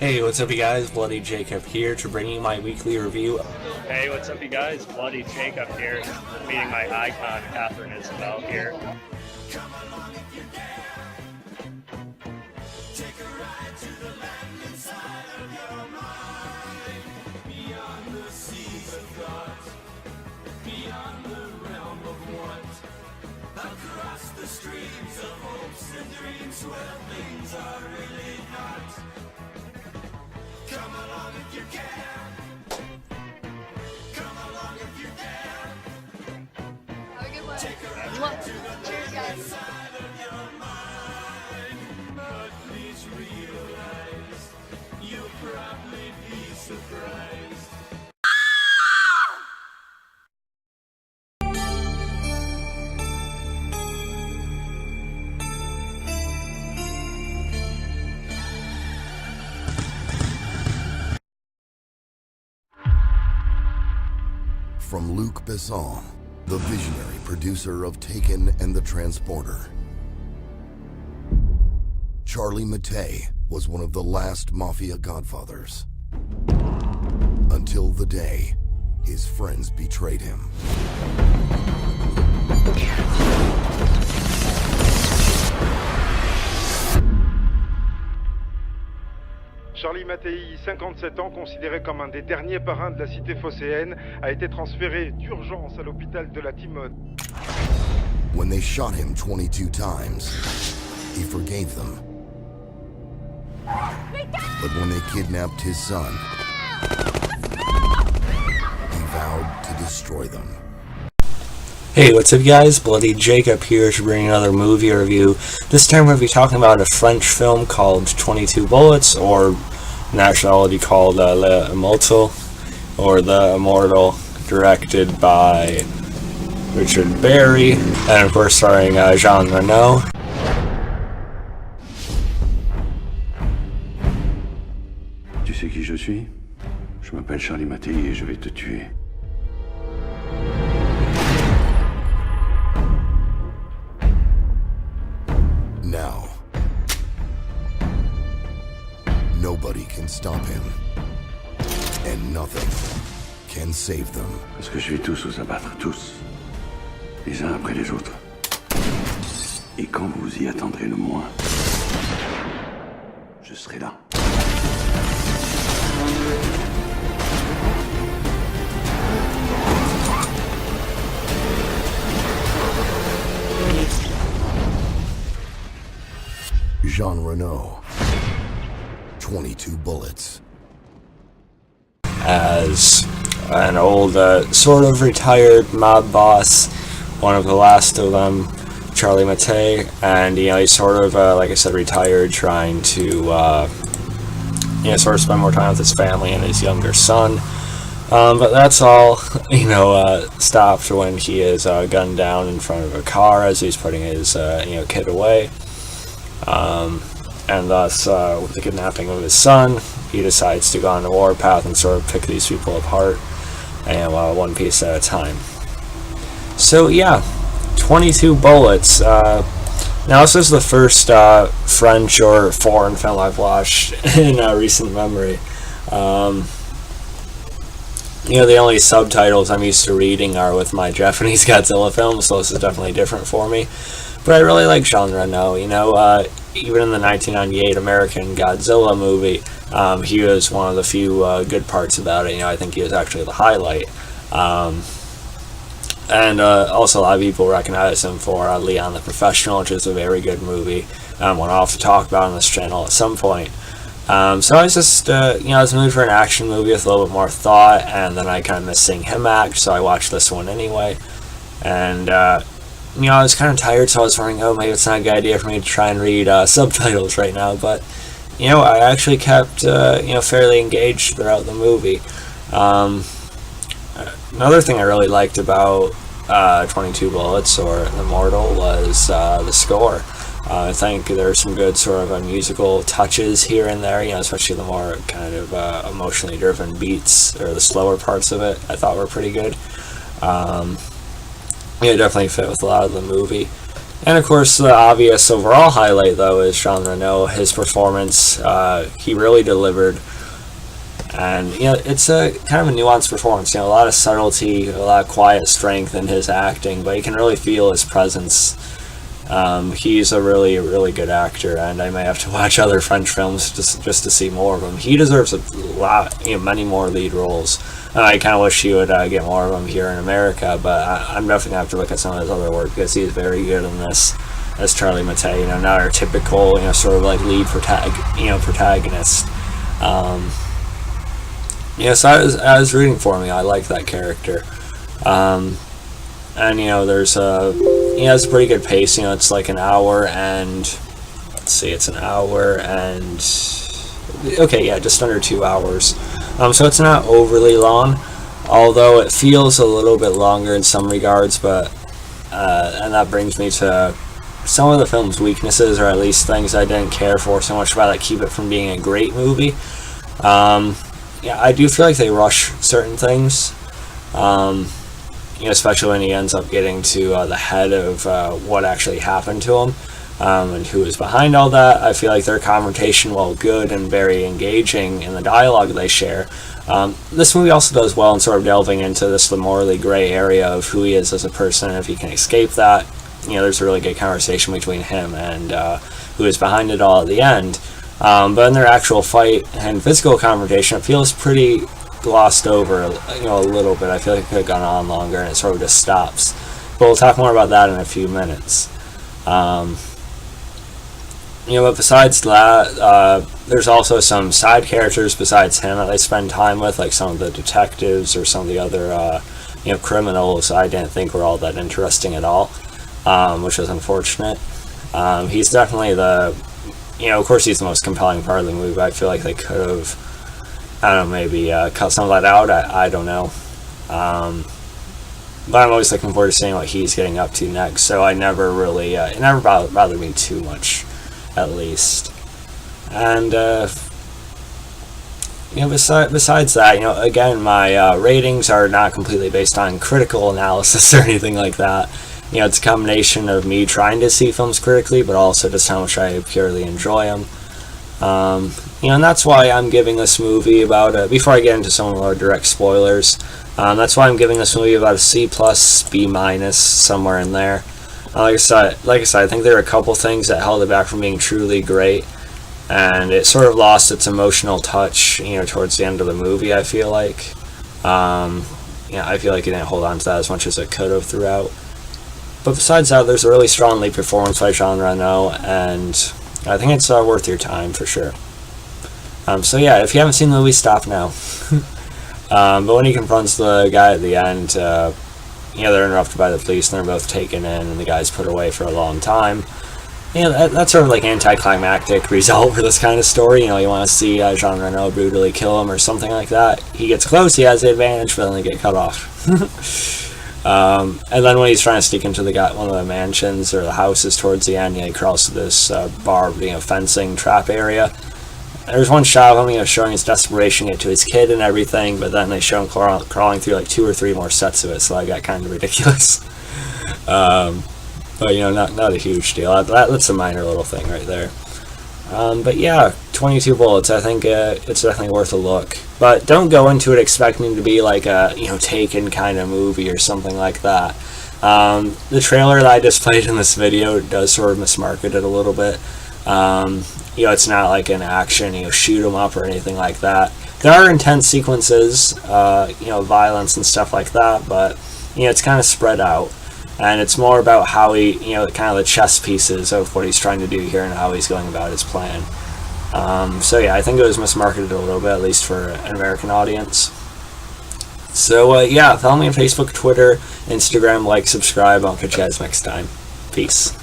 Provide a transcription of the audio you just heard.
Hey, what's up you guys? Bloody Jacob here to bring you my weekly review. Hey, what's up you guys? Bloody Jacob here, meeting my icon, Catherine Isabel here. Across the streams of hopes and dreams where things are really not. Come along if you can. Come along if you dare. Have a good one. Cheers, guys. Side of your mind, but please realize you'll probably be surprised. From Luc Besson, the visionary producer of Taken and The Transporter, Charlie Mattei was one of the last mafia godfathers. Until the day his friends betrayed him. Charlie Mattei, 57 ans, considéré comme un des derniers parrains de la cité phocéenne, a été transféré d'urgence à l'hôpital de la Timone. When they shot him 22 times, he forgave them. But when they kidnapped his son, he vowed to destroy them. Hey, what's up guys? Bloody Jacob here to bring another movie review. This time we're going to be talking about a French film called 22 Bullets, or nationality called Immortal, or The Immortal, directed by Richard Berry, and of course starring Jean Reno. Tu sais qui je suis? Je m'appelle Charlie Mattei et je vais te tuer. Now, nobody can stop him, and nothing can save them. Parce que je vais tous vous abattre, tous. Les uns après les autres. Et quand vous y attendrez le moins, je serai là. Jean Reno, 22 Bullets. As an old, sort of retired mob boss, one of the last of them, Charlie Mattei, and he's sort of, like I said, retired, trying to, sort of spend more time with his family and his younger son. But that's all, stopped when he is gunned down in front of a car as he's putting his, kid away. And thus, with the kidnapping of his son, he decides to go on the warpath and sort of pick these people apart, and one piece at a time. So yeah, 22 Bullets. Now this is the first French or foreign film I've watched in recent memory. The only subtitles I'm used to reading are with my Japanese Godzilla films, so this is definitely different for me. But I really like Jean Reno. Even in the 1998 American Godzilla movie, he was one of the few good parts about it. I think he was actually the highlight. And also a lot of people recognize him for Leon the Professional, which is a very good movie. One I'll have to talk about on this channel at some point. So I was just, I was moved for an action movie with a little bit more thought, and then I kind of missed seeing him act, so I watched this one anyway. And, I was kind of tired, so I was wondering, maybe it's not a good idea for me to try and read subtitles right now, but, I actually kept, fairly engaged throughout the movie. Another thing I really liked about 22 Bullets, or Immortal, was the score. I think there's some good sort of musical touches here and there, especially the more kind of emotionally driven beats, or the slower parts of it, I thought were pretty good. Definitely fit with a lot of the movie. And of course, the obvious overall highlight, though, is Jean Reno. His performance, he really delivered. And, it's a kind of a nuanced performance. A lot of subtlety, a lot of quiet strength in his acting, but you can really feel his presence. He's a really, really good actor, and I may have to watch other French films just to see more of him. He deserves a lot, many more lead roles. I kind of wish he would get more of them here in America, but I'm definitely going to have to look at some of his other work, because he's very good in this as Charlie Mattei, not our typical, sort of like lead protagonist. So I was rooting for him. I like that character. And, there's it's a pretty good pace. It's like an hour and, let's see, it's an hour and, just under 2 hours. So it's not overly long, although it feels a little bit longer in some regards, but, and that brings me to some of the film's weaknesses, or at least things I didn't care for so much about that keep it from being a great movie. I do feel like they rush certain things, especially when he ends up getting to the head of what actually happened to him, and who is behind all that. I feel like their confrontation, while good and very engaging in the dialogue they share, this movie also does well in sort of delving into the morally gray area of who he is as a person, and if he can escape that. There's a really good conversation between him and who is behind it all at the end. But in their actual fight and physical confrontation, it feels pretty glossed over, a little bit. I feel like it could have gone on longer, and it sort of just stops. But we'll talk more about that in a few minutes. But besides that, there's also some side characters besides him that they spend time with, like some of the detectives or some of the other, criminals I didn't think were all that interesting at all, which is unfortunate. He's definitely of course he's the most compelling part of the movie, but I feel like they could have, maybe cut some of that out. I don't know. But I'm always looking forward to seeing what he's getting up to next, so I never really, it never bothered me too much, at least. And, besides that, again, my ratings are not completely based on critical analysis or anything like that. It's a combination of me trying to see films critically, but also just how much I purely enjoy them. And that's why I'm giving this movie about, before I get into some more direct spoilers, that's why I'm giving this movie about a C+, B-, somewhere in there. Like I said, I think there are a couple things that held it back from being truly great, and it sort of lost its emotional touch, towards the end of the movie, I feel like. I feel like it didn't hold on to that as much as it could have throughout. But besides that, there's a really strong lead performance by Jean Reno, and I think it's worth your time for sure. So yeah, if you haven't seen the movie, stop now. But when he confronts the guy at the end, they're interrupted by the police, and they're both taken in, and the guy's put away for a long time. That's sort of like anticlimactic result for this kind of story. You want to see Jean Reno brutally kill him or something like that. He gets close, he has the advantage, but then they get cut off. And then when he's trying to sneak into one of the mansions or the houses towards the end, he crawls to this barbed, fencing trap area. There's one shot of him, showing his desperation to get to his kid and everything, but then they show him crawling through like 2 or 3 more sets of it, so that got kind of ridiculous. But not a huge deal. That's a minor little thing right there. But yeah, 22 bullets. I think it's definitely worth a look. But don't go into it expecting to be like a Taken kind of movie or something like that. The trailer that I just played in this video does sort of mismarket it a little bit. It's not like an action, shoot 'em up or anything like that. There are intense sequences, violence and stuff like that, but it's kind of spread out. And it's more about how he, kind of the chess pieces of what he's trying to do here and how he's going about his plan. So yeah, I think it was mismarketed a little bit, at least for an American audience. So yeah, follow me on Facebook, Twitter, Instagram, like, subscribe. I'll catch you guys next time. Peace.